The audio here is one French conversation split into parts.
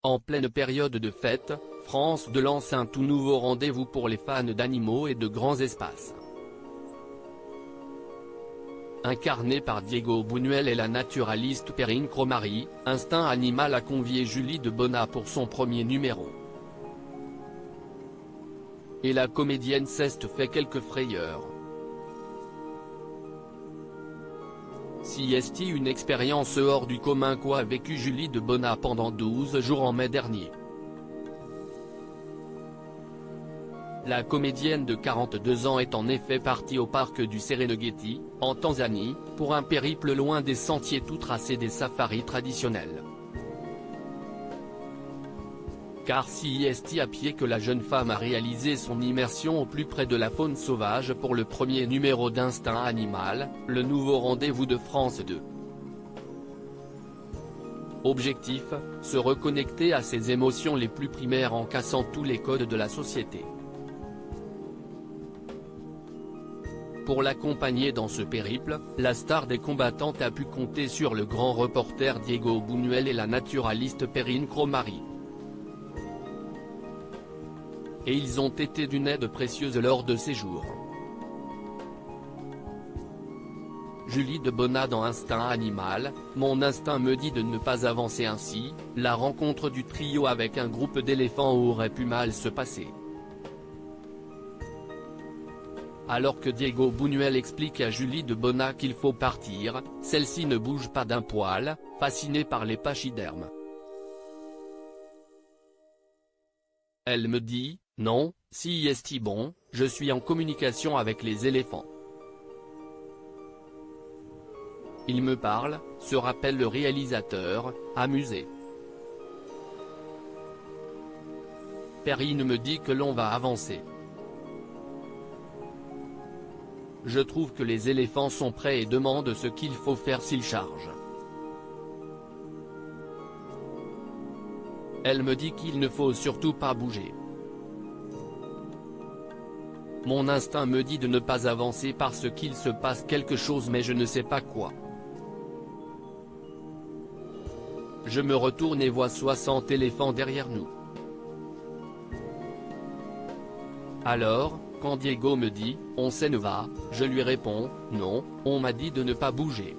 En pleine période de fête, France 2 lance un tout nouveau rendez-vous pour les fans d'animaux et de grands espaces. Incarné par Diego Buñuel et la naturaliste Perrine Cromary, Instinct Animal a convié Julie de Bonnat pour son premier numéro. Et la comédienne s'est fait quelques frayeurs. Si est une expérience hors du commun qu'a vécu Julie de Bonnat pendant 12 jours en mai dernier. La comédienne de 42 ans est en effet partie au parc du Serengeti, en Tanzanie, pour un périple loin des sentiers tout tracés des safaris traditionnels. Car si est à pied que la jeune femme a réalisé son immersion au plus près de la faune sauvage pour le premier numéro d'Instinct Animal, le nouveau rendez-vous de France 2. Objectif, se reconnecter à ses émotions les plus primaires en cassant tous les codes de la société. Pour l'accompagner dans ce périple, la star des combattantes a pu compter sur le grand reporter Diego Buñuel et la naturaliste Perrine Cromary. Et ils ont été d'une aide précieuse lors de ces jours. Julie de Bonnat dans Instinct Animal, mon instinct me dit de ne pas avancer ainsi, la rencontre du trio avec un groupe d'éléphants aurait pu mal se passer. Alors que Diego Buñuel explique à Julie de Bonnat qu'il faut partir, celle-ci ne bouge pas d'un poil, fascinée par les pachydermes. Elle me dit, non, si est bon, je suis en communication avec les éléphants. Il me parle, se rappelle le réalisateur, amusé. Perrine me dit que l'on va avancer. Je trouve que les éléphants sont prêts et demandent ce qu'il faut faire s'ils chargent. Elle me dit qu'il ne faut surtout pas bouger. Mon instinct me dit de ne pas avancer parce qu'il se passe quelque chose mais je ne sais pas quoi. Je me retourne et vois 60 éléphants derrière nous. Alors, quand Diego me dit, on s'en va, je lui réponds, non, on m'a dit de ne pas bouger.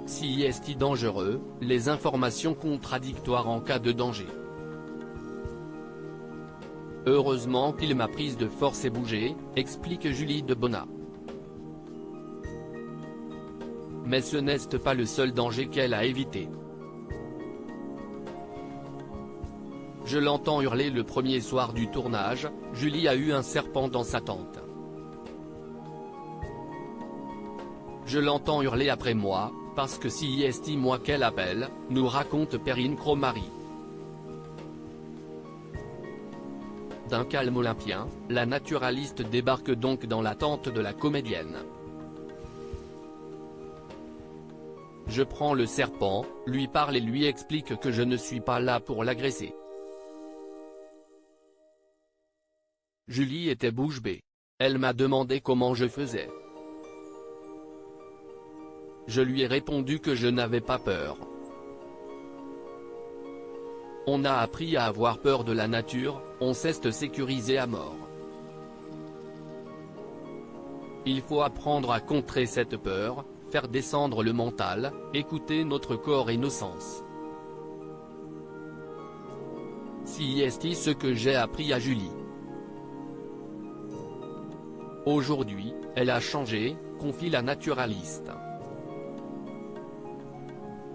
Si est dangereux, les informations contradictoires en cas de danger. Heureusement qu'il m'a prise de force et bougé, explique Julie de Bonnat. Mais ce n'est pas le seul danger qu'elle a évité. Je l'entends hurler le premier soir du tournage, Julie a eu un serpent dans sa tente. Je l'entends hurler après moi, parce que si est moi qu'elle appelle, nous raconte Perrine Cromary. D'un calme olympien, la naturaliste débarque donc dans la tente de la comédienne. Je prends le serpent, lui parle et lui explique que je ne suis pas là pour l'agresser. Julie était bouche bée. Elle m'a demandé comment je faisais. Je lui ai répondu que je n'avais pas peur. On a appris à avoir peur de la nature, on s'est sécurisé à mort. Il faut apprendre à contrer cette peur, faire descendre le mental, écouter notre corps et nos sens. Si est ce que j'ai appris à Julie. Aujourd'hui, elle a changé, confie la naturaliste.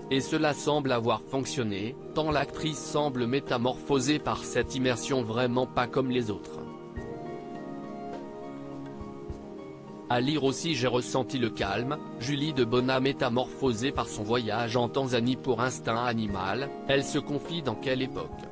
Et cela semble avoir fonctionné, tant l'actrice semble métamorphosée par cette immersion vraiment pas comme les autres. À lire aussi j'ai ressenti le calme, Julie de Bonnat métamorphosée par son voyage en Tanzanie pour Instinct Animal, elle se confie dans quelle époque.